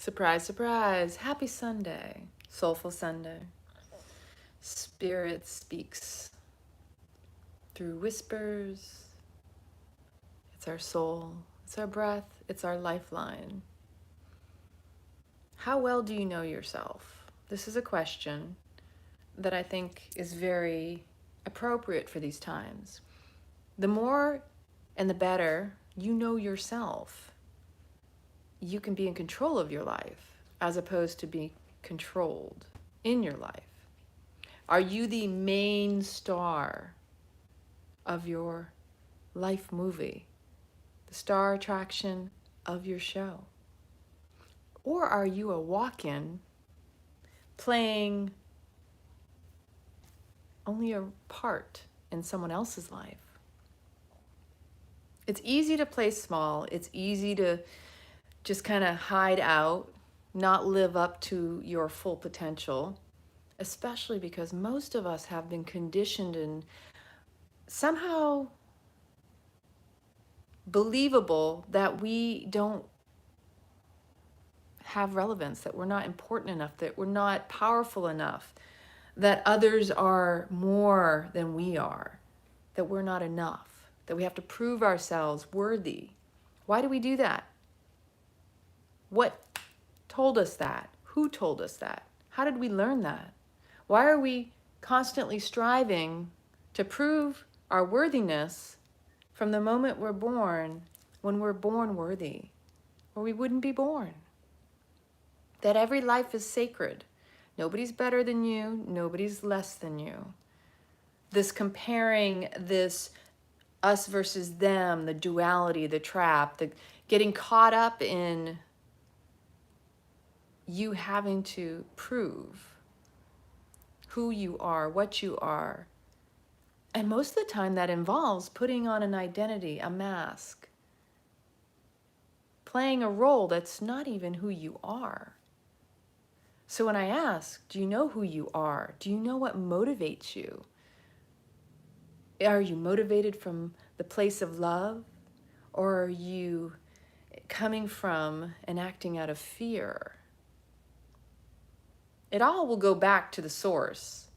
Surprise, surprise. Happy Sunday. Soulful Sunday. Spirit speaks through whispers. It's our soul. It's our breath. It's our lifeline. How well do you know yourself? This is a question that I think is very appropriate for these times. The more and the better you know yourself, you can be in control of your life as opposed to be controlled in your life. Are you the main star of your life movie, the star attraction of your show? Or are you a walk-in playing only a part in someone else's life? It's easy to play small. It's easy to just kind of hide out, not live up to your full potential, especially because most of us have been conditioned and somehow believable that we don't have relevance, that we're not important enough, that we're not powerful enough, that others are more than we are, that we're not enough, that we have to prove ourselves worthy. Why do we do that? What told us that? Who told us that? How did we learn that? Why are we constantly striving to prove our worthiness from the moment we're born, when we're born worthy, or we wouldn't be born? That every life is sacred. Nobody's better than you, nobody's less than you. This comparing, this us versus them, the duality, the trap, the getting caught up in you having to prove who you are, what you are. And most of the time that involves putting on an identity, a mask, playing a role that's not even who you are. So when I ask, do you know who you are? Do you know what motivates you? Are you motivated from the place of love? Or are you coming from and acting out of fear? It all will go back to the source.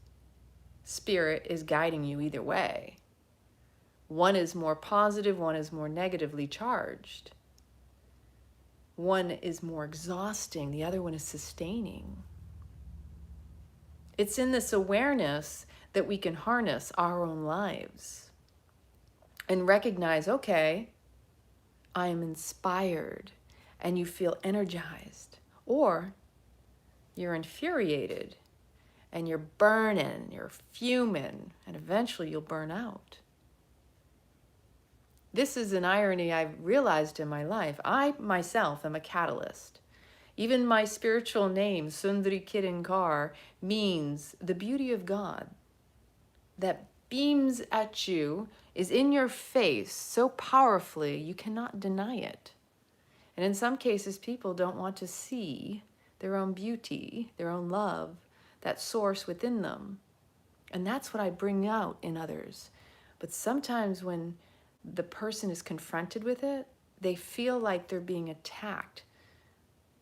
Spirit is guiding you either way. One is more positive, one is more negatively charged. One is more exhausting, the other one is sustaining. It's in this awareness that we can harness our own lives and recognize, okay, I am inspired, and you feel energized. Or you're infuriated and you're burning, you're fuming, and eventually you'll burn out. This is an irony I've realized in my life. I myself am a catalyst. Even my spiritual name, 𝑦𝒍𝒐𝒕𝒂𝒍𝒐, means the beauty of God that beams at you, is in your face so powerfully you cannot deny it. And in some cases, people don't want to see their own beauty, their own love, that source within them. And that's what I bring out in others. But sometimes when the person is confronted with it, they feel like they're being attacked.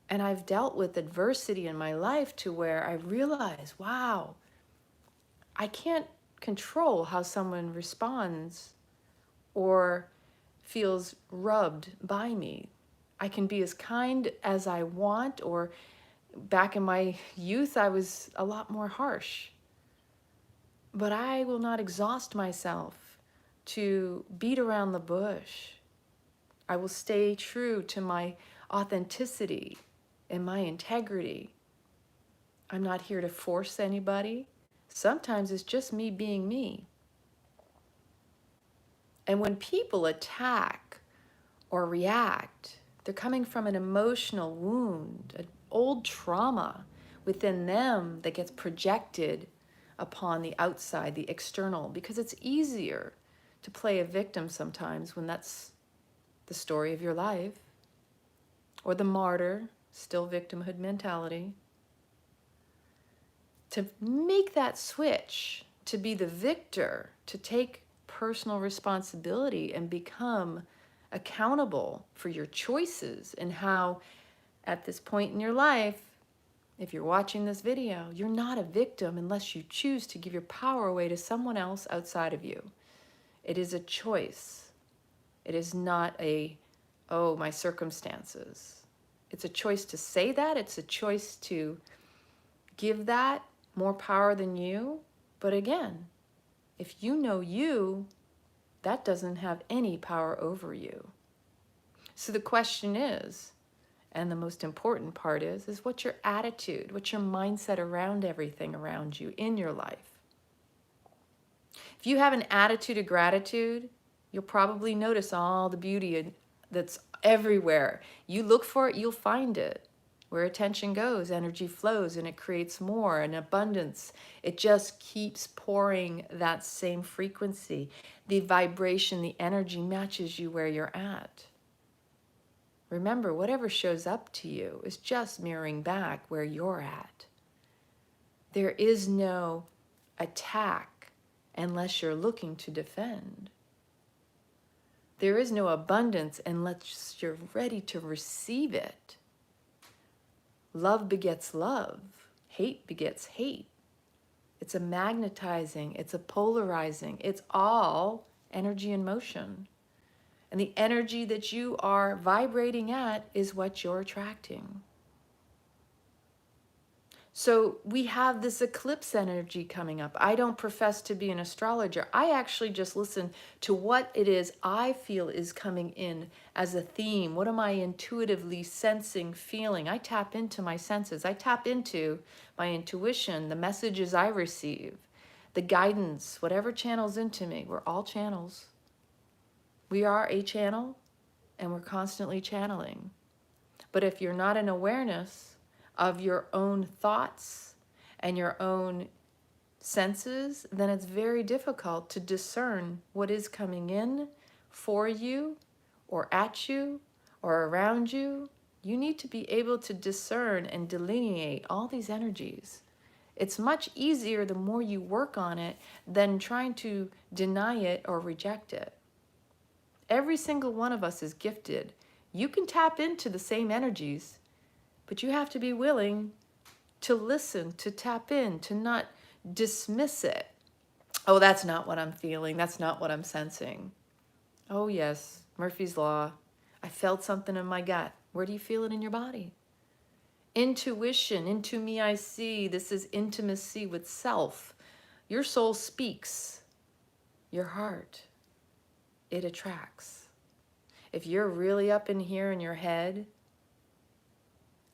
And I've dealt with adversity in my life to where I realize, wow, I can't control how someone responds or feels rubbed by me. I can be as kind as I want, or back in my youth, I was a lot more harsh. But I will not exhaust myself to beat around the bush. I will stay true to my authenticity and my integrity. I'm not here to force anybody. Sometimes it's just me being me. And when people attack or react, they're coming from an emotional wound, an old trauma within them that gets projected upon the outside, the external, because it's easier to play a victim sometimes when that's the story of your life, or the martyr, still victimhood mentality. To make that switch, to be the victor, to take personal responsibility and become accountable for your choices and how At this point in your life, if you're watching this video, you're not a victim unless you choose to give your power away to someone else outside of you. It is a choice. It is not a, oh, my circumstances. It's a choice to say that. It's a choice to give that more power than you. But again, if you know you, that doesn't have any power over you. So the question is, and the most important part is what's your attitude? What's your mindset around everything around you in your life? If you have an attitude of gratitude, you'll probably notice all the beauty that's everywhere. You look for it, you'll find it. Where attention goes, energy flows, and it creates more, an abundance. It just keeps pouring that same frequency. The vibration, the energy matches you where you're at. Remember, whatever shows up to you is just mirroring back where you're at. There is no attack unless you're looking to defend. There is no abundance unless you're ready to receive it. Love begets love. Hate begets hate. It's a magnetizing. It's a polarizing. It's all energy in motion. And the energy that you are vibrating at is what you're attracting. So we have this eclipse energy coming up. I don't profess to be an astrologer. I actually just listen to what it is I feel is coming in as a theme. What am I intuitively sensing, feeling? I tap into my senses. I tap into my intuition, the messages I receive, the guidance, whatever channels into me. We're all channels. We are a channel, and we're constantly channeling. But if you're not in awareness of your own thoughts and your own senses, then it's very difficult to discern what is coming in for you or at you or around you. You need to be able to discern and delineate all these energies. It's much easier the more you work on it than trying to deny it or reject it. Every single one of us is gifted. You can tap into the same energies, but you have to be willing to listen, to tap in, to not dismiss it. Oh, that's not what I'm feeling. That's not what I'm sensing. Oh, yes, Murphy's Law. I felt something in my gut. Where do you feel it in your body? Intuition, into me I see. This is intimacy with self. Your soul speaks. Your heart, it attracts. If you're really up in here in your head,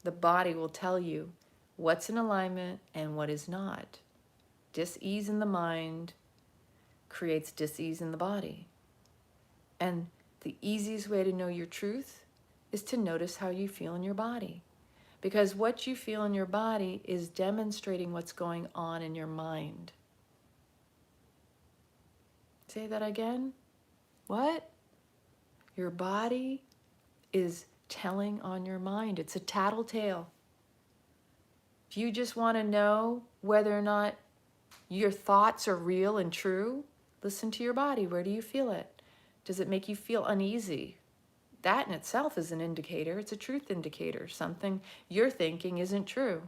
the body will tell you what's in alignment and what is not. Dis-ease in the mind creates dis-ease in the body. And the easiest way to know your truth is to notice how you feel in your body. Because what you feel in your body is demonstrating what's going on in your mind. Say that again. What? Your body is telling on your mind. It's a tattletale. If you just want to know whether or not your thoughts are real and true, listen to your body. Where do you feel it? Does it make you feel uneasy? That in itself is an indicator. It's a truth indicator. Something you're thinking isn't true.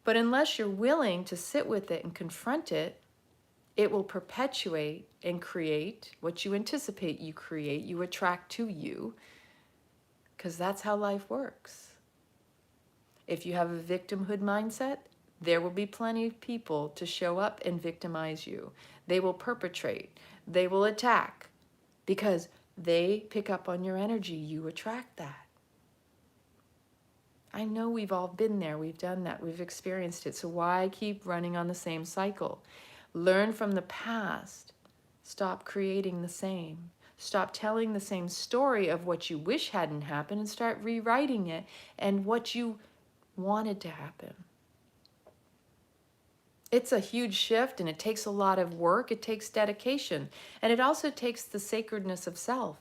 But unless you're willing to sit with it and confront it, it will perpetuate and create what you anticipate you create, you attract to you, because that's how life works. If you have a victimhood mindset, there will be plenty of people to show up and victimize you. They will perpetrate. They will attack because they pick up on your energy. You attract that. I know we've all been there. We've done that. We've experienced it. So why keep running on the same cycle? Learn from the past. Stop creating the same. Stop telling the same story of what you wish hadn't happened and start rewriting it and what you wanted to happen. It's a huge shift and it takes a lot of work. It takes dedication. And it also takes the sacredness of self,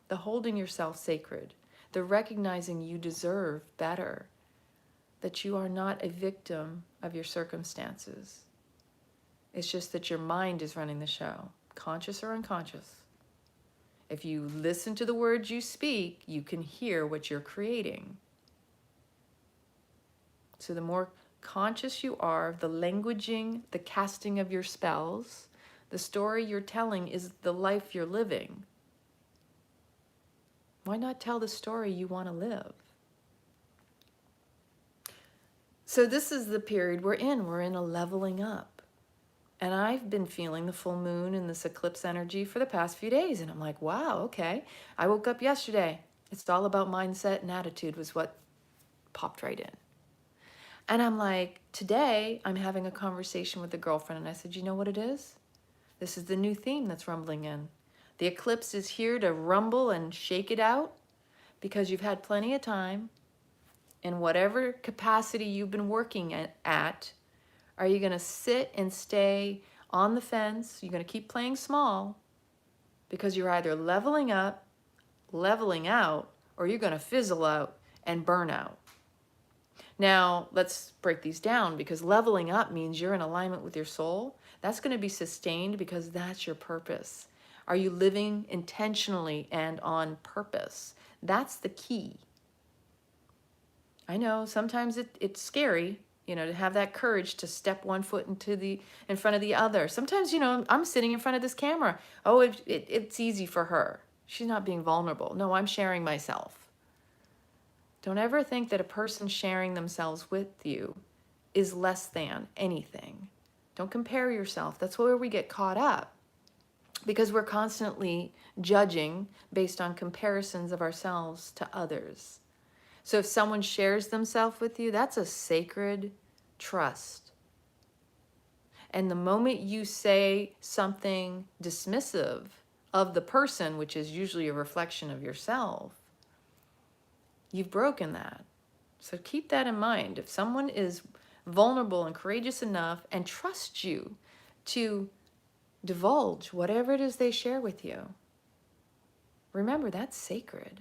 the holding yourself sacred, the recognizing you deserve better, that you are not a victim of your circumstances. It's just that your mind is running the show, conscious or unconscious. If you listen to the words you speak, you can hear what you're creating. So the more conscious you are of the languaging, the casting of your spells, the story you're telling is the life you're living. Why not tell the story you want to live? So this is the period we're in. We're in a leveling up. And I've been feeling the full moon and this eclipse energy for the past few days. And I'm like, wow, okay. I woke up yesterday. It's all about mindset and attitude was what popped right in. And I'm like, today I'm having a conversation with a girlfriend. And I said, you know what it is? This is the new theme that's rumbling in. The eclipse is here to rumble and shake it out because you've had plenty of time. In whatever capacity you've been working at, are you going to sit and stay on the fence? You're going to keep playing small because you're either leveling up, leveling out, or you're going to fizzle out and burn out. Now, let's break these down because leveling up means you're in alignment with your soul. That's going to be sustained because that's your purpose. Are you living intentionally and on purpose? That's the key. I know sometimes it's scary, to have that courage to step one foot in front of the other. Sometimes, I'm sitting in front of this camera. Oh, it's easy for her. She's not being vulnerable. No, I'm sharing myself. Don't ever think that a person sharing themselves with you is less than anything. Don't compare yourself. That's where we get caught up because we're constantly judging based on comparisons of ourselves to others. So if someone shares themselves with you, that's a sacred trust. And the moment you say something dismissive of the person, which is usually a reflection of yourself, you've broken that. So keep that in mind. If someone is vulnerable and courageous enough and trusts you to divulge whatever it is they share with you, remember that's sacred.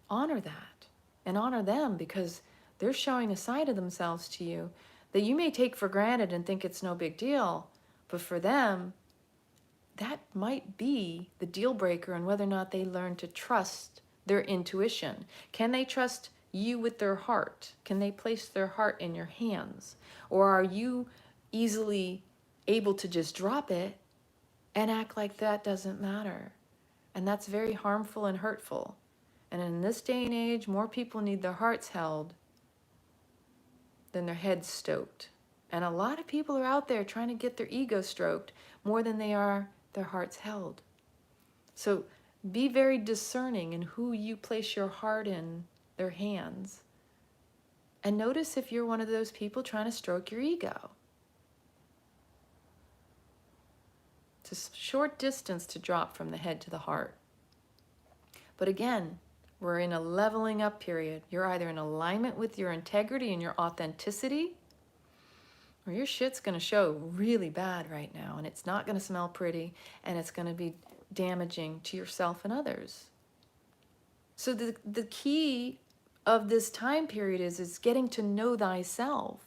Honor that. And honor them because they're showing a side of themselves to you that you may take for granted and think it's no big deal. But for them, that might be the deal breaker in whether or not they learn to trust their intuition. Can they trust you with their heart? Can they place their heart in your hands? Or are you easily able to just drop it and act like that doesn't matter? And that's very harmful and hurtful. And in this day and age, more people need their hearts held than their heads stoked. And a lot of people are out there trying to get their ego stroked more than they are their hearts held. So be very discerning in who you place your heart in their hands. And notice if you're one of those people trying to stroke your ego. It's a short distance to drop from the head to the heart. But again, we're in a leveling up period. You're either in alignment with your integrity and your authenticity, or your shit's going to show really bad right now, and it's not going to smell pretty, and it's going to be damaging to yourself and others. So the key of this time period is getting to know thyself.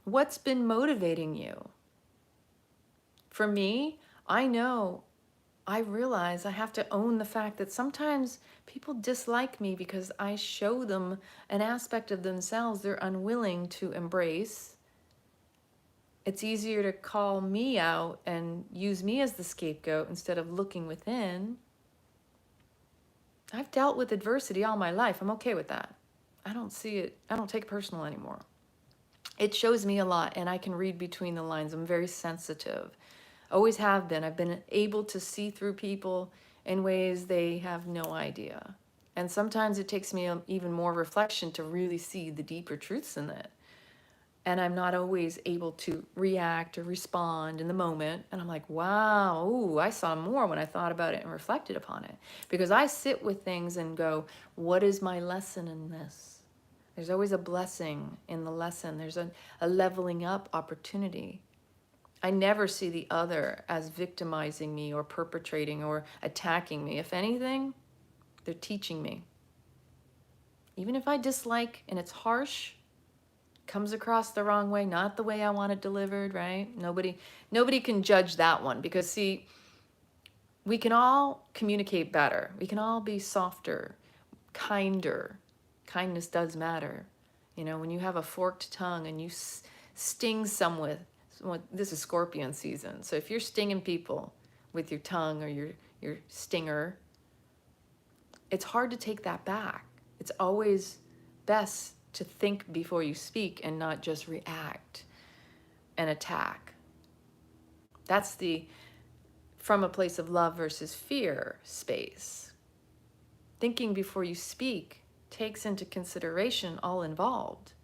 What's been motivating you? For me, I realize I have to own the fact that sometimes people dislike me because I show them an aspect of themselves they're unwilling to embrace. It's easier to call me out and use me as the scapegoat instead of looking within. I've dealt with adversity all my life. I'm okay with that. I don't see it. I don't take it personal anymore. It shows me a lot and I can read between the lines. I'm very sensitive. Always have been. I've been able to see through people in ways they have no idea. And sometimes it takes me even more reflection to really see the deeper truths in it. And I'm not always able to react or respond in the moment. And I'm like, wow, ooh, I saw more when I thought about it and reflected upon it. Because I sit with things and go, what is my lesson in this? There's always a blessing in the lesson. There's a leveling up opportunity. I never see the other as victimizing me or perpetrating or attacking me. If anything, they're teaching me. Even if I dislike and it's harsh, comes across the wrong way, not the way I want it delivered, right? Nobody can judge that one because see, We can all communicate better. We can all be softer, kinder. Kindness does matter. You know, when you have a forked tongue and you sting someone, this is scorpion season. So if you're stinging people with your tongue or your stinger, it's hard to take that back. It's always best to think before you speak and not just react and attack. That's the from a place of love versus fear space. Thinking before you speak takes into consideration all involved.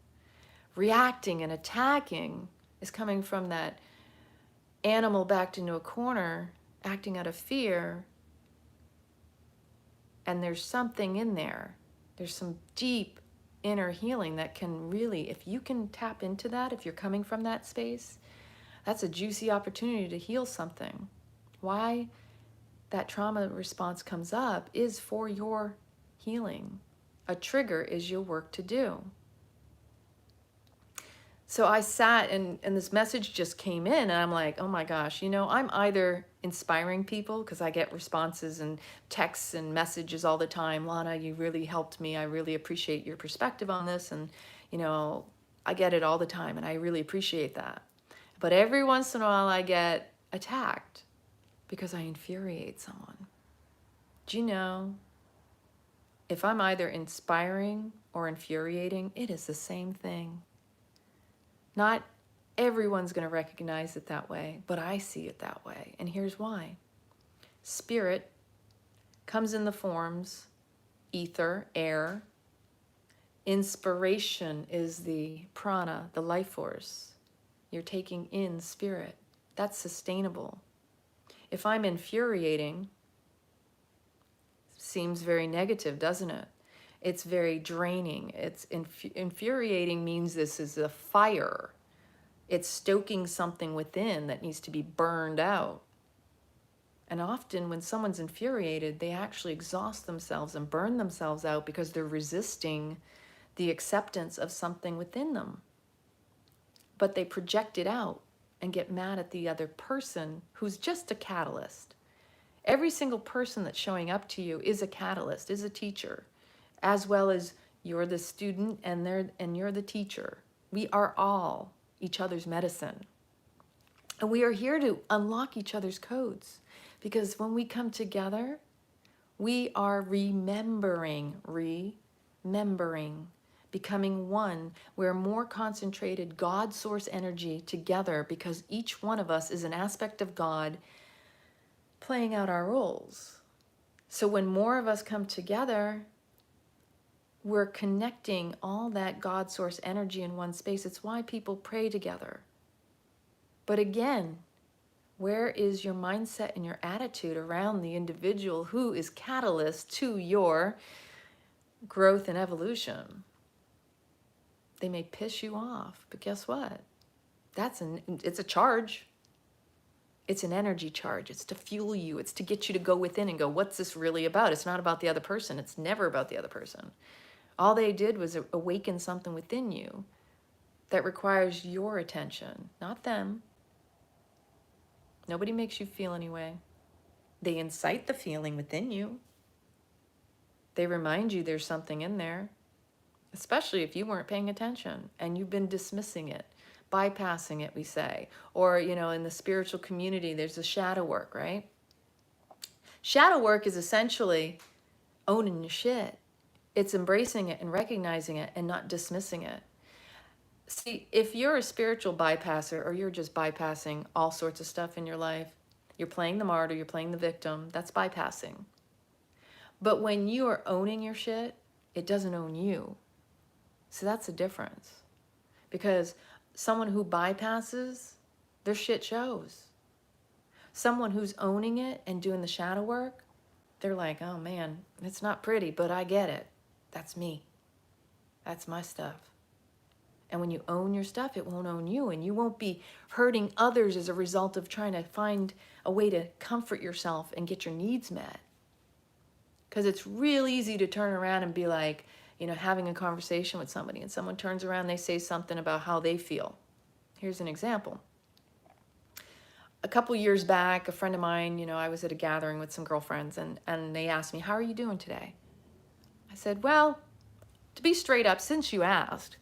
Reacting and attacking is coming from that animal backed into a corner, acting out of fear. And there's something in there. There's some deep inner healing that can really, if you can tap into that, if you're coming from that space, that's a juicy opportunity to heal something. Why that trauma response comes up is for your healing. A trigger is your work to do. So I sat and this message just came in and I'm like, oh my gosh, you know, I'm either inspiring people because I get responses and texts and messages all the time. Lana, you really helped me. I really appreciate your perspective on this. And, you know, I get it all the time and I really appreciate that. But every once in a while I get attacked because I infuriate someone. Do you know, if I'm either inspiring or infuriating, it is the same thing. Not everyone's going to recognize it that way, but I see it that way. And here's why. Spirit comes in the forms ether, air. Inspiration is the prana, the life force. You're taking in spirit. That's sustainable. If I'm infuriating, seems very negative, doesn't it? It's very draining. It's infuriating means this is a fire. It's stoking something within that needs to be burned out. And often when someone's infuriated, they actually exhaust themselves and burn themselves out because they're resisting the acceptance of something within them. But they project it out and get mad at the other person who's just a catalyst. Every single person that's showing up to you is a catalyst, is a teacher, as well as you're the student and you're the teacher. We are all each other's medicine. And we are here to unlock each other's codes, because when we come together, we are remembering, becoming one. We're more concentrated God source energy together because each one of us is an aspect of God playing out our roles. So when more of us come together, we're connecting all that God source energy in one space. It's why people pray together. But again, where is your mindset and your attitude around the individual who is catalyst to your growth and evolution? They may piss you off, but guess what? It's a charge. It's an energy charge. It's to fuel you. It's to get you to go within and go, what's this really about? It's not about the other person. It's never about the other person. All they did was awaken something within you that requires your attention, not them. Nobody makes you feel anyway. They incite the feeling within you. They remind you there's something in there, especially if you weren't paying attention and you've been dismissing it, bypassing it, we say. Or, you know, in the spiritual community, there's the shadow work, right? Shadow work is essentially owning your shit. It's embracing it and recognizing it and not dismissing it. See, if you're a spiritual bypasser or you're just bypassing all sorts of stuff in your life, you're playing the martyr, you're playing the victim, that's bypassing. But when you are owning your shit, it doesn't own you. So that's the difference. Because someone who bypasses, their shit shows. Someone who's owning it and doing the shadow work, they're like, oh man, it's not pretty, but I get it. That's me. That's my stuff. And when you own your stuff, it won't own you, and you won't be hurting others as a result of trying to find a way to comfort yourself and get your needs met. Because it's real easy to turn around and be like, you know, having a conversation with somebody and someone turns around, they say something about how they feel. Here's an example. a couple years back, a friend of mine, you know, I was at a gathering with some girlfriends, and they asked me, how are you doing today? I said, well, to be straight up, since you asked,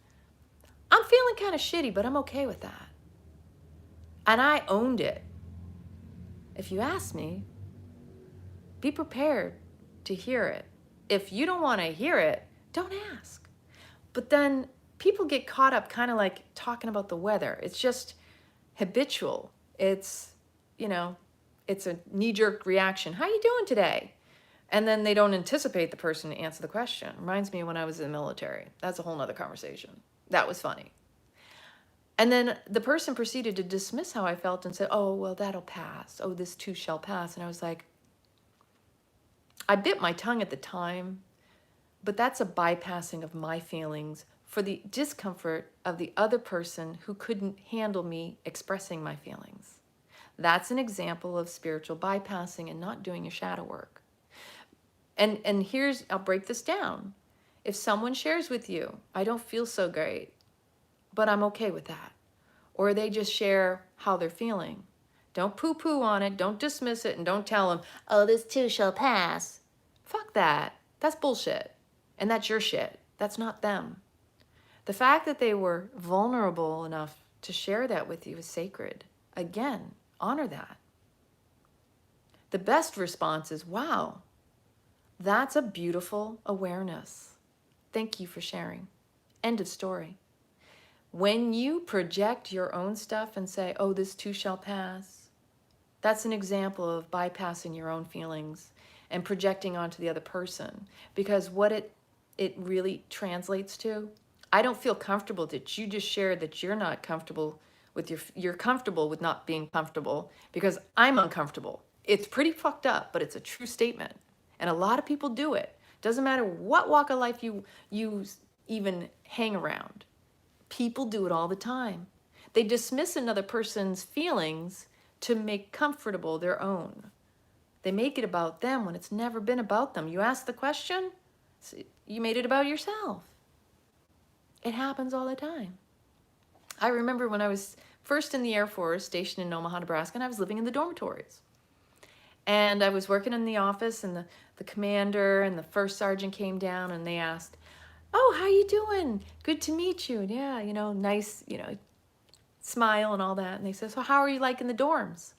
I'm feeling kind of shitty, but I'm okay with that. And I owned it. If you ask me, be prepared to hear it. If you don't want to hear it, don't ask. But then people get caught up kind of like talking about the weather. It's just habitual. It's, you know, it's a knee-jerk reaction. How you doing today? And then they don't anticipate the person to answer the question. Reminds me of when I was in the military. That's a whole nother conversation. That was funny. And then the person proceeded to dismiss how I felt and said, oh, well, that'll pass. Oh, this too shall pass. And I was like, I bit my tongue at the time, but that's a bypassing of my feelings for the discomfort of the other person who couldn't handle me expressing my feelings. That's an example of spiritual bypassing and not doing your shadow work. And here's, I'll break this down. If someone shares with you, I don't feel so great, but I'm okay with that. Or they just share how they're feeling. Don't poo-poo on it, don't dismiss it, and don't tell them, oh, this too shall pass. Fuck that. That's bullshit. And that's your shit. That's not them. The fact that they were vulnerable enough to share that with you is sacred. Again, honor that. The best response is, wow, that's a beautiful awareness. Thank you for sharing. End of story. When you project your own stuff and say, oh, this too shall pass, that's an example of bypassing your own feelings and projecting onto the other person. Because what it really translates to, I don't feel comfortable that you just shared that you're not comfortable with you're comfortable with not being comfortable because I'm uncomfortable. It's pretty fucked up, but it's a true statement. And a lot of people do it. Doesn't matter what walk of life you even hang around. People do it all the time. They dismiss another person's feelings to make comfortable their own. They make it about them when it's never been about them. You ask the question, you made it about yourself. It happens all the time. I remember when I was first in the Air Force, stationed in Omaha, Nebraska, and I was living in the dormitories. And I was working in the office, and the commander and the first sergeant came down, and they asked, oh, how you doing? Good to meet you. Yeah, you know, nice, you know, smile and all that. And they said, so how are you liking the dorms?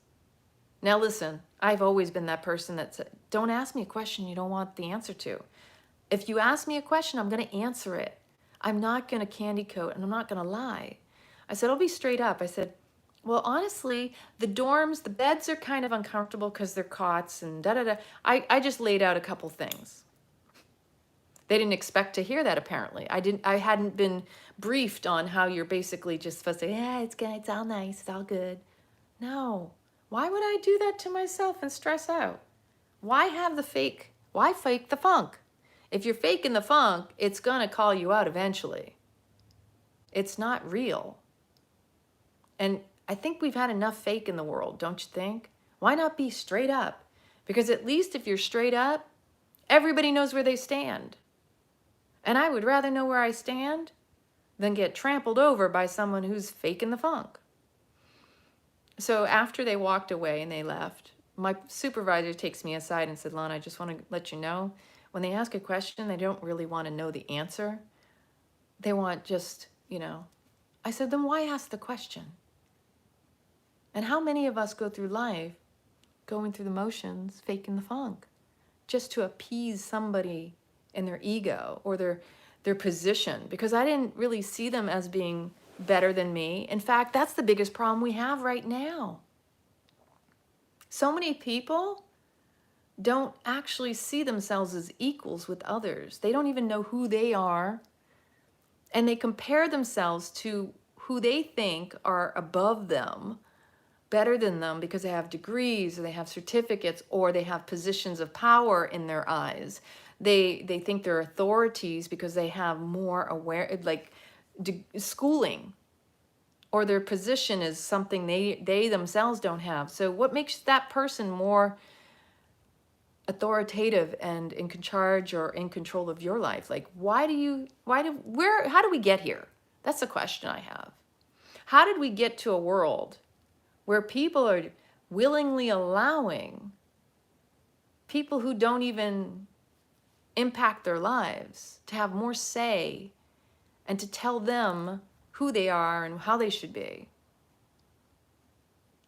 Now listen, I've always been that person that said, don't ask me a question you don't want the answer to. If you ask me a question, I'm going to answer it. I'm not going to candy coat, and I'm not going to lie. I said, I'll be straight up. I said, well, honestly, the dorms, the beds are kind of uncomfortable because they're cots and da-da-da. I just laid out a couple things. They didn't expect to hear that, apparently. I hadn't been briefed on how you're basically just supposed to say, yeah, it's good, it's all nice, it's all good. No. Why would I do that to myself and stress out? Why have the fake? Why fake the funk? If you're faking the funk, it's going to call you out eventually. It's not real. And I think we've had enough fake in the world, don't you think? Why not be straight up? Because at least if you're straight up, everybody knows where they stand. And I would rather know where I stand than get trampled over by someone who's faking the funk. So after they walked away and they left, my supervisor takes me aside and said, Lana, I just want to let you know, when they ask a question, they don't really want to know the answer. They want just, you know. I said, then why ask the question? And how many of us go through life going through the motions, faking the funk, just to appease somebody in their ego or their position? Because I didn't really see them as being better than me. In fact, that's the biggest problem we have right now. So many people don't actually see themselves as equals with others. They don't even know who they are. And they compare themselves to who they think are above them, better than them, because they have degrees or they have certificates or they have positions of power in their eyes. They think they're authorities because they have more schooling, or their position is something they themselves don't have. So what makes that person more authoritative and in charge or in control of your life? Like, how do we get here? That's a question I have. How did we get to a world where people are willingly allowing people who don't even impact their lives to have more say and to tell them who they are and how they should be.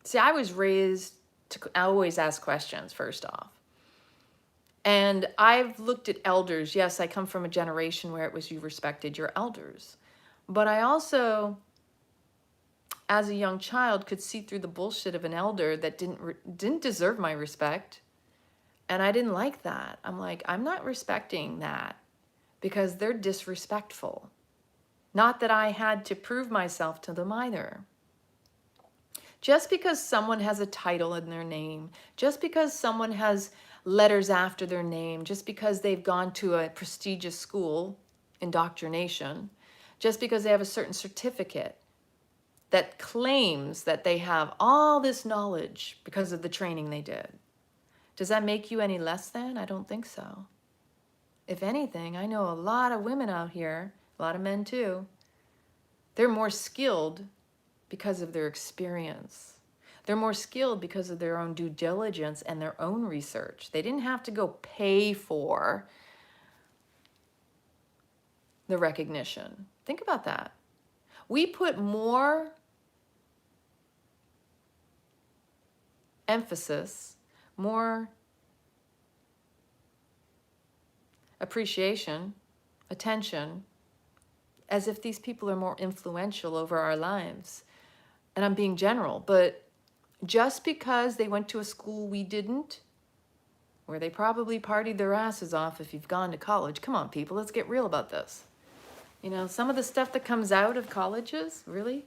See, I was raised to always ask questions, first off. And I've looked at elders. Yes, I come from a generation where it was you respected your elders. But I also, as a young child, could see through the bullshit of an elder that didn't deserve my respect. And I didn't like that. I'm like, I'm not respecting that because they're disrespectful. Not that I had to prove myself to them either. Just because someone has a title in their name, just because someone has letters after their name, just because they've gone to a prestigious school, indoctrination, just because they have a certain certificate that claims that they have all this knowledge because of the training they did. Does that make you any less than? I don't think so. If anything, I know a lot of women out here, a lot of men too, they're more skilled because of their experience. They're more skilled because of their own due diligence and their own research. They didn't have to go pay for the recognition. Think about that. We put more emphasis, more appreciation, attention, as if these people are more influential over our lives. And I'm being general, but just because they went to a school we didn't, where they probably partied their asses off if you've gone to college. Come on, people, let's get real about this. You know, some of the stuff that comes out of colleges, really?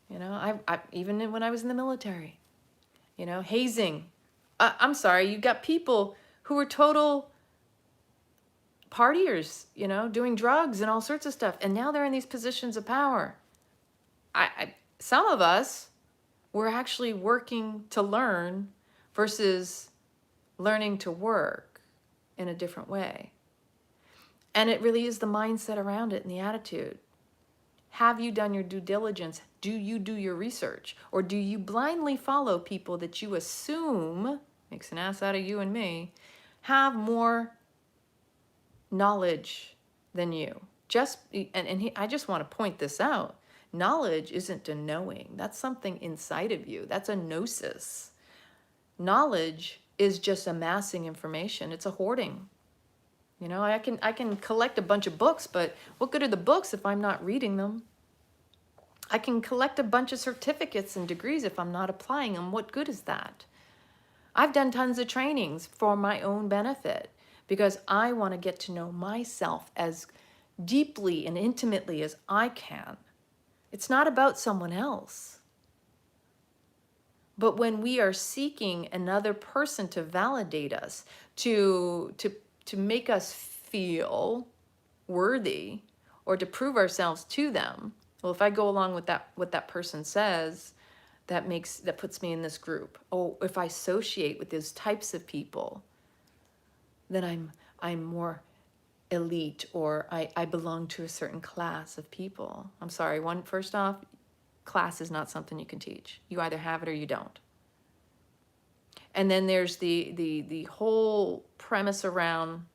You know, I even when I was in the military, you know, hazing. I'm sorry, you got people who were total partiers, you know, doing drugs and all sorts of stuff. And now they're in these positions of power. Some of us were actually working to learn versus learning to work in a different way. And it really is the mindset around it and the attitude. Have you done your due diligence? Do you do your research? Or do you blindly follow people that you assume, makes an ass out of you and me, have more knowledge than you? I just want to point this out. Knowledge isn't a knowing. That's something inside of you. That's a gnosis. Knowledge is just amassing information. It's a hoarding. You know, I can collect a bunch of books, but what good are the books if I'm not reading them? I can collect a bunch of certificates and degrees if I'm not applying them. What good is that? I've done tons of trainings for my own benefit because I want to get to know myself as deeply and intimately as I can. It's not about someone else. But when we are seeking another person to validate us, to make us feel worthy or to prove ourselves to them, well, if I go along with that, what that person says, that puts me in this group. Oh, if I associate with those types of people, then I'm more elite, or I belong to a certain class of people. I'm sorry, first off, class is not something you can teach. You either have it or you don't. And then there's the whole premise around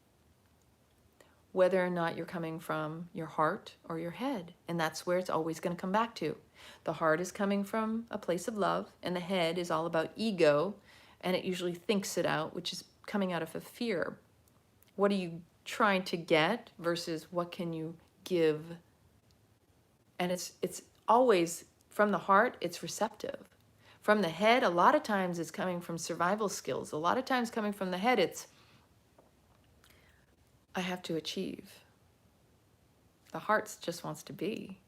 whether or not you're coming from your heart or your head. And that's where it's always going to come back to. The heart is coming from a place of love, and the head is all about ego, and it usually thinks it out, which is coming out of a fear. What are you trying to get versus what can you give? And it's always from the heart, it's receptive. From the head, a lot of times it's coming from survival skills. A lot of times coming from the head, it's I have to achieve. The heart just wants to be.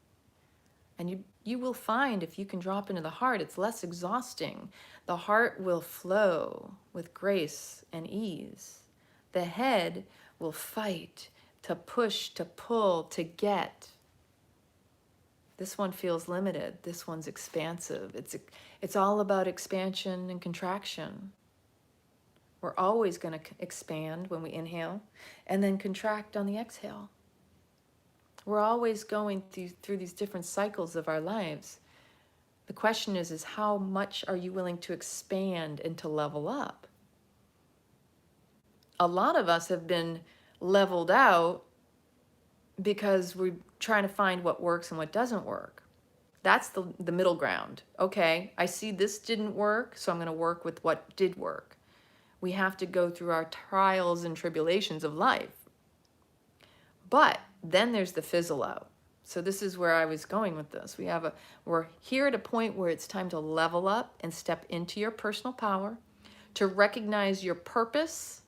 And you will find if you can drop into the heart, it's less exhausting. The heart will flow with grace and ease. The head will fight to push, to pull, to get. This one feels limited. This one's expansive. It's all about expansion and contraction. We're always going to expand when we inhale and then contract on the exhale. We're always going through these different cycles of our lives. The question is how much are you willing to expand and to level up? A lot of us have been leveled out because we're trying to find what works and what doesn't work. That's the middle ground. Okay, I see this didn't work, so I'm going to work with what did work. We have to go through our trials and tribulations of life. But then there's the fizzle out. So this is where I was going with this. We're here at a point where it's time to level up and step into your personal power, to recognize your purpose,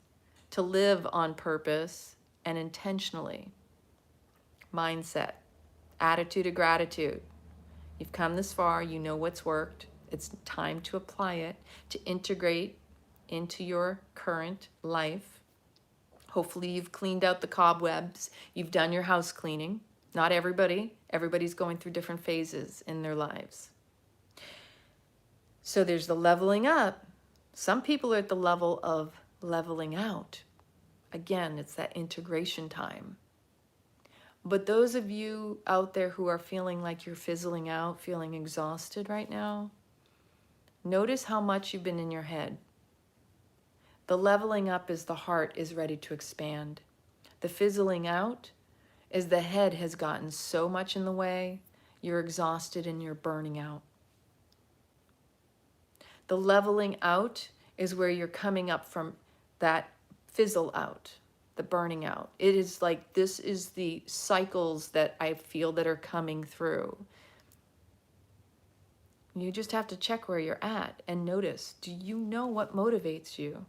to live on purpose and intentionally. Mindset, attitude of gratitude. You've come this far, you know what's worked. It's time to apply it, to integrate into your current life. Hopefully you've cleaned out the cobwebs. You've done your house cleaning. Not everybody. Everybody's going through different phases in their lives. So there's the leveling up. Some people are at the level of leveling out. Again, it's that integration time. But those of you out there who are feeling like you're fizzling out, feeling exhausted right now, notice how much you've been in your head. The leveling up is the heart is ready to expand. The fizzling out is the head has gotten so much in the way, you're exhausted and you're burning out. The leveling out is where you're coming up from that fizzle out, the burning out. It is like, this is the cycles that I feel that are coming through. You just have to check where you're at and notice, do you know what motivates you?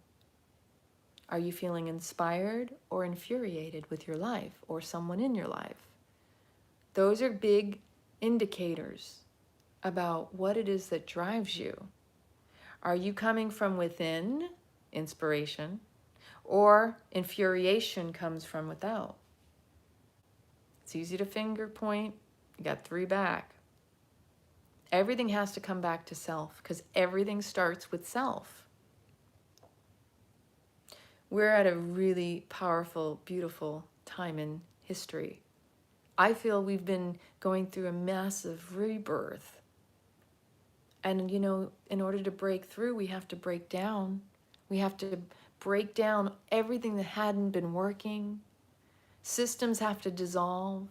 Are you feeling inspired or infuriated with your life or someone in your life? Those are big indicators about what it is that drives you. Are you coming from within, inspiration, or infuriation comes from without? It's easy to finger point. You got 3 back. Everything has to come back to self because everything starts with self. We're at a really powerful, beautiful time in history. I feel we've been going through a massive rebirth. And, you know, in order to break through, we have to break down. We have to break down everything that hadn't been working. Systems have to dissolve.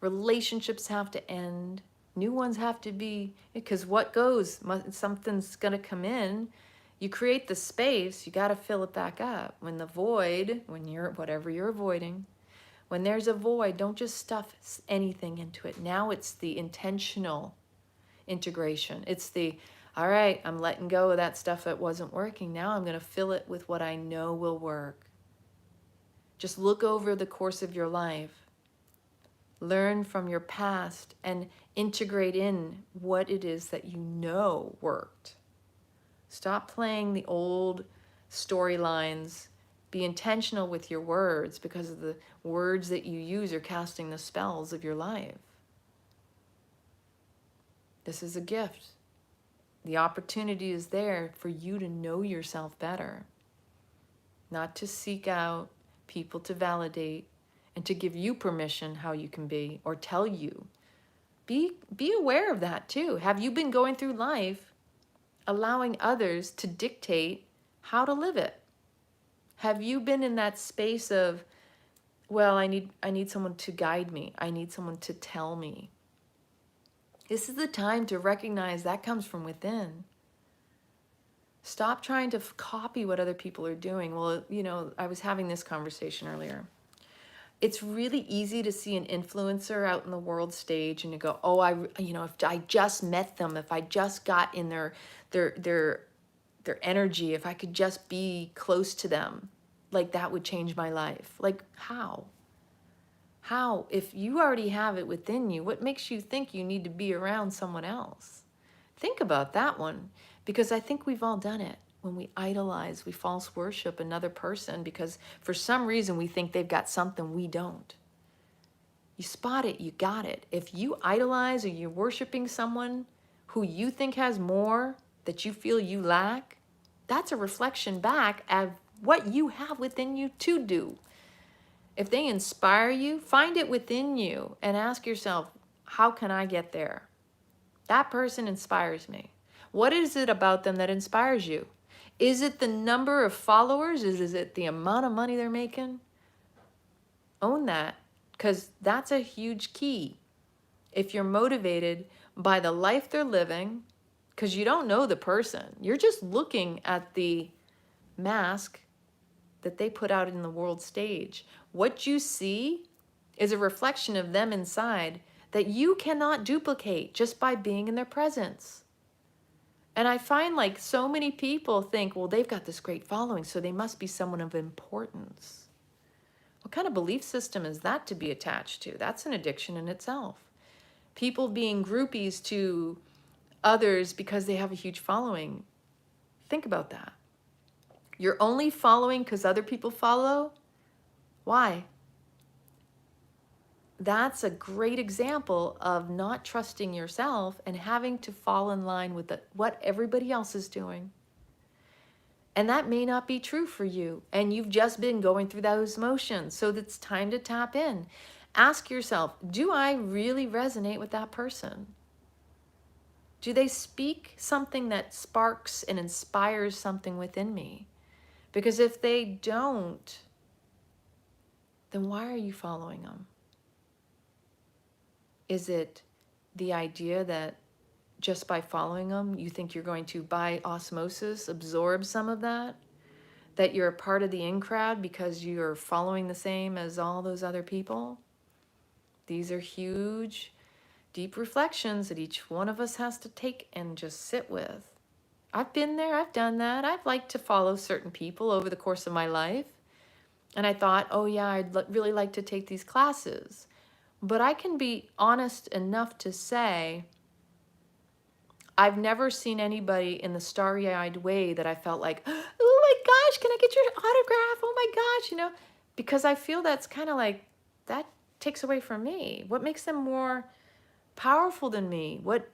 Relationships have to end. New ones have to be, because what goes, something's going to come in. You create the space, you got to fill it back up. When the void, when you're, whatever you're avoiding, when there's a void, don't just stuff anything into it. Now it's the intentional integration. It's the, all right, I'm letting go of that stuff that wasn't working. Now I'm going to fill it with what I know will work. Just look over the course of your life. Learn from your past and integrate in what it is that you know worked. Stop playing the old storylines. Be intentional with your words because of the words that you use are casting the spells of your life. This is a gift. The opportunity is there for you to know yourself better, not to seek out people to validate and to give you permission how you can be or tell you. Be aware of that too. Have you been going through life allowing others to dictate how to live it? Have you been in that space of, well, I need someone to guide me. I need someone to tell me. This is the time to recognize that comes from within. Stop trying to copy what other people are doing. Well, you know, I was having this conversation earlier. It's really easy to see an influencer out in the world stage and you go, oh, if I just met them, if I just got in their energy, if I could just be close to them, like that would change my life. Like how? How? If you already have it within you, what makes you think you need to be around someone else? Think about that one, because I think we've all done it. When we idolize, we false worship another person because for some reason we think they've got something we don't. You spot it, you got it. If you idolize or you're worshiping someone who you think has more that you feel you lack, that's a reflection back of what you have within you to do. If they inspire you, find it within you and ask yourself, how can I get there? That person inspires me. What is it about them that inspires you? Is it the number of followers? Is it the amount of money they're making? Own that, because that's a huge key. If you're motivated by the life they're living, because you don't know the person, you're just looking at the mask that they put out in the world stage. What you see is a reflection of them inside that you cannot duplicate just by being in their presence. And I find like so many people think, well, they've got this great following, so they must be someone of importance. What kind of belief system is that to be attached to? That's an addiction in itself. People being groupies to others because they have a huge following. Think about that. You're only following because other people follow? Why? That's a great example of not trusting yourself and having to fall in line with what everybody else is doing. And that may not be true for you. And you've just been going through those motions. So it's time to tap in. Ask yourself, do I really resonate with that person? Do they speak something that sparks and inspires something within me? Because if they don't, then why are you following them? Is it the idea that just by following them, you think you're going to, by osmosis, absorb some of that? That you're a part of the in crowd because you're following the same as all those other people? These are huge, deep reflections that each one of us has to take and just sit with. I've been there, I've done that. I've liked to follow certain people over the course of my life. And I thought, oh yeah, I'd really like to take these classes. But I can be honest enough to say, I've never seen anybody in the starry-eyed way that I felt like, oh my gosh, can I get your autograph? Oh my gosh, you know, because I feel that's kind of like, that takes away from me. What makes them more powerful than me? What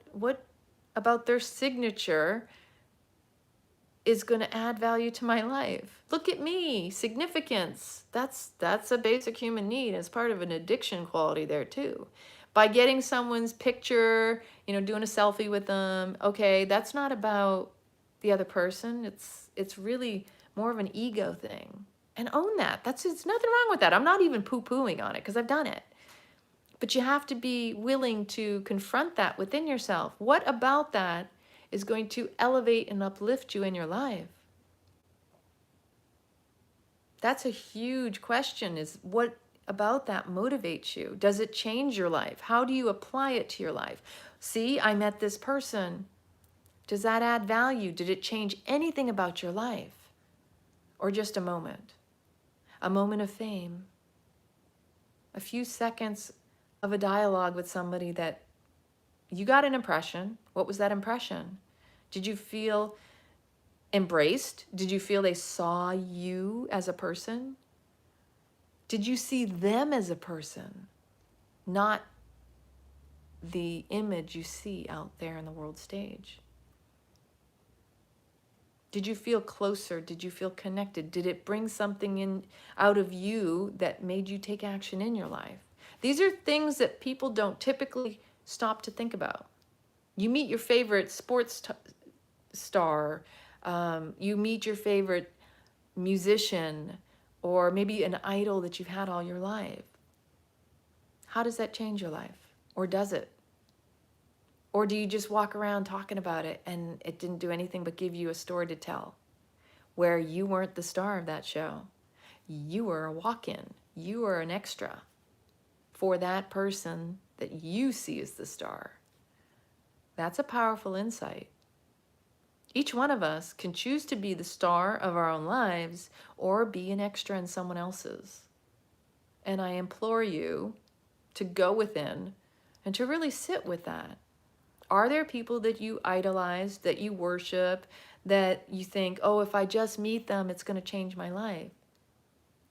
about their signature is going to add value to my life? Look at me, significance. That's a basic human need as part of an addiction quality there too. By getting someone's picture, you know, doing a selfie with them, okay, that's not about the other person. It's really more of an ego thing. And own that. It's nothing wrong with that. I'm not even poo-pooing on it because I've done it. But you have to be willing to confront that within yourself. What about that is going to elevate and uplift you in your life? That's a huge question, is what about that motivates you? Does it change your life? How do you apply it to your life? See, I met this person. Does that add value? Did it change anything about your life? Or just a moment? A moment of fame? A few seconds of a dialogue with somebody that you got an impression. What was that impression? Did you feel embraced? Did you feel they saw you as a person? Did you see them as a person? Not the image you see out there in the world stage. Did you feel closer? Did you feel connected? Did it bring something in out of you that made you take action in your life? These are things that people don't typically stop to think about. You meet your favorite sports star, you meet your favorite musician, or maybe an idol that you've had all your life. How does that change your life? Or does it? Or do you just walk around talking about it and it didn't do anything but give you a story to tell, where you weren't the star of that show? You were a walk-in. You were an extra for that person that you see as the star. That's a powerful insight. Each one of us can choose to be the star of our own lives or be an extra in someone else's. And I implore you to go within and to really sit with that. Are there people that you idolize, that you worship, that you think, oh, if I just meet them, it's going to change my life?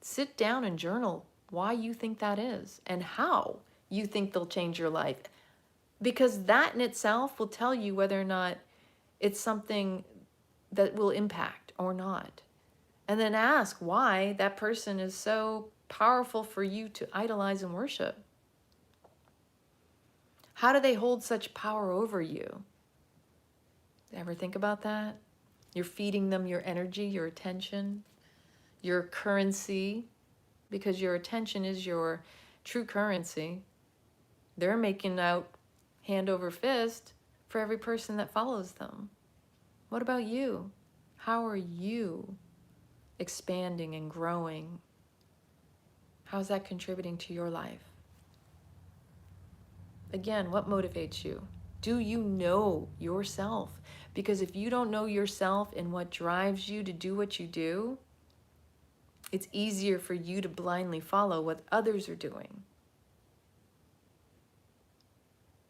Sit down and journal why you think that is and how you think they'll change your life. Because that in itself will tell you whether or not it's something that will impact or not. And then ask why that person is so powerful for you to idolize and worship. How do they hold such power over you? Ever think about that? You're feeding them your energy, your attention, your currency, because your attention is your true currency. They're making out hand over fist for every person that follows them. What about you? How are you expanding and growing? How's that contributing to your life? Again, what motivates you? Do you know yourself? Because if you don't know yourself and what drives you to do what you do, it's easier for you to blindly follow what others are doing.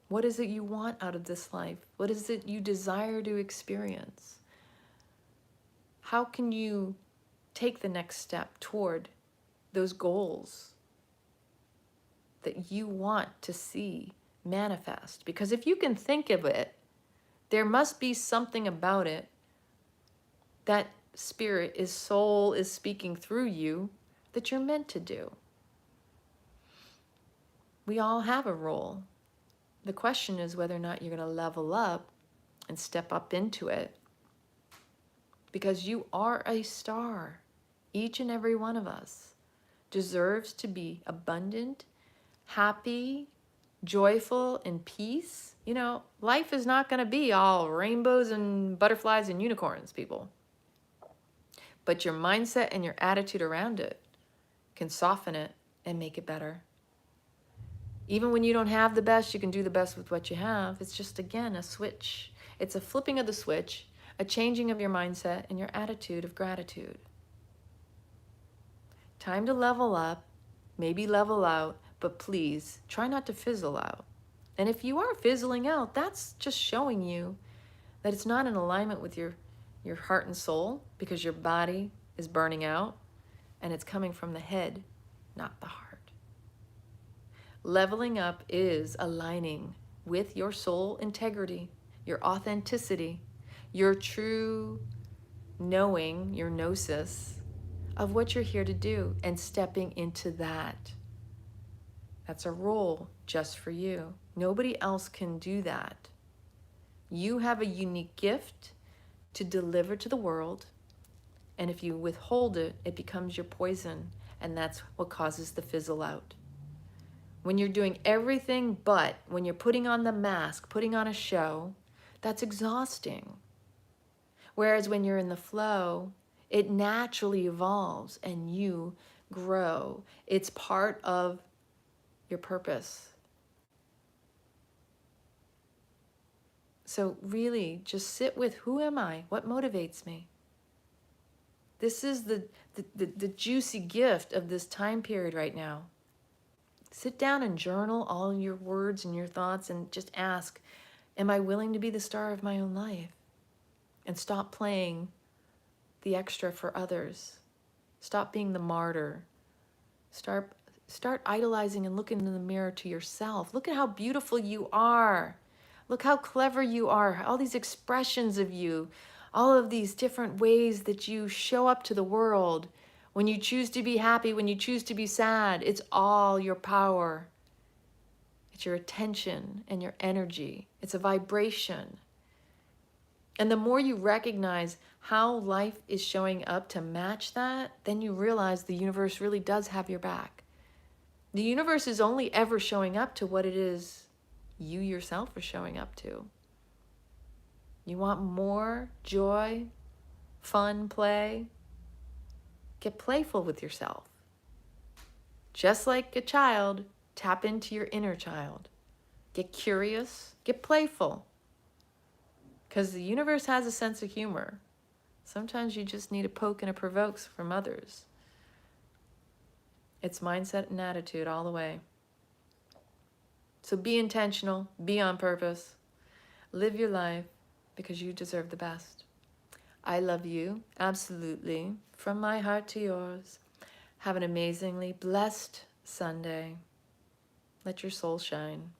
What is it you want out of this life? What is it you desire to experience? How can you take the next step toward those goals that you want to see manifest? Because if you can think of it, there must be something about it that spirit is soul is speaking through you that you're meant to do. We all have a role. The question is whether or not you're going to level up and step up into it, because you are a star. Each and every one of us deserves to be abundant, happy, joyful, and peace. You know, life is not going to be all rainbows and butterflies and unicorns, people. But your mindset and your attitude around it can soften it and make it better. Even when you don't have the best, you can do the best with what you have. It's just, again, a switch. It's a flipping of the switch, a changing of your mindset and your attitude of gratitude. Time to level up, maybe level out, but please try not to fizzle out. And if you are fizzling out, that's just showing you that it's not in alignment with your heart and soul, because your body is burning out and it's coming from the head, not the heart. Leveling up is aligning with your soul integrity, your authenticity, your true knowing, your gnosis of what you're here to do, and stepping into that. That's a role just for you. Nobody else can do that. You have a unique gift to deliver to the world, and if you withhold it, it becomes your poison, and that's what causes the fizzle out. When you're doing everything but, when you're putting on the mask, putting on a show, that's exhausting. Whereas when you're in the flow, it naturally evolves and you grow. It's part of your purpose. So really, just sit with, who am I? What motivates me? This is the juicy gift of this time period right now. Sit down and journal all your words and your thoughts and just ask, am I willing to be the star of my own life? And stop playing the extra for others. Stop being the martyr. Start idolizing and looking in the mirror to yourself. Look at how beautiful you are. Look how clever you are. All these expressions of you, all of these different ways that you show up to the world. When you choose to be happy, when you choose to be sad, it's all your power. It's your attention and your energy. It's a vibration. And the more you recognize how life is showing up to match that, then you realize the universe really does have your back. The universe is only ever showing up to what it is you yourself are showing up to. You want more joy, fun, play? Get playful with yourself. Just like a child, tap into your inner child. Get curious, get playful. Because the universe has a sense of humor. Sometimes you just need a poke and a provoke from others. It's mindset and attitude all the way. So be intentional, be on purpose. Live your life because you deserve the best. I love you, absolutely, from my heart to yours. Have an amazingly blessed Sunday. Let your soul shine.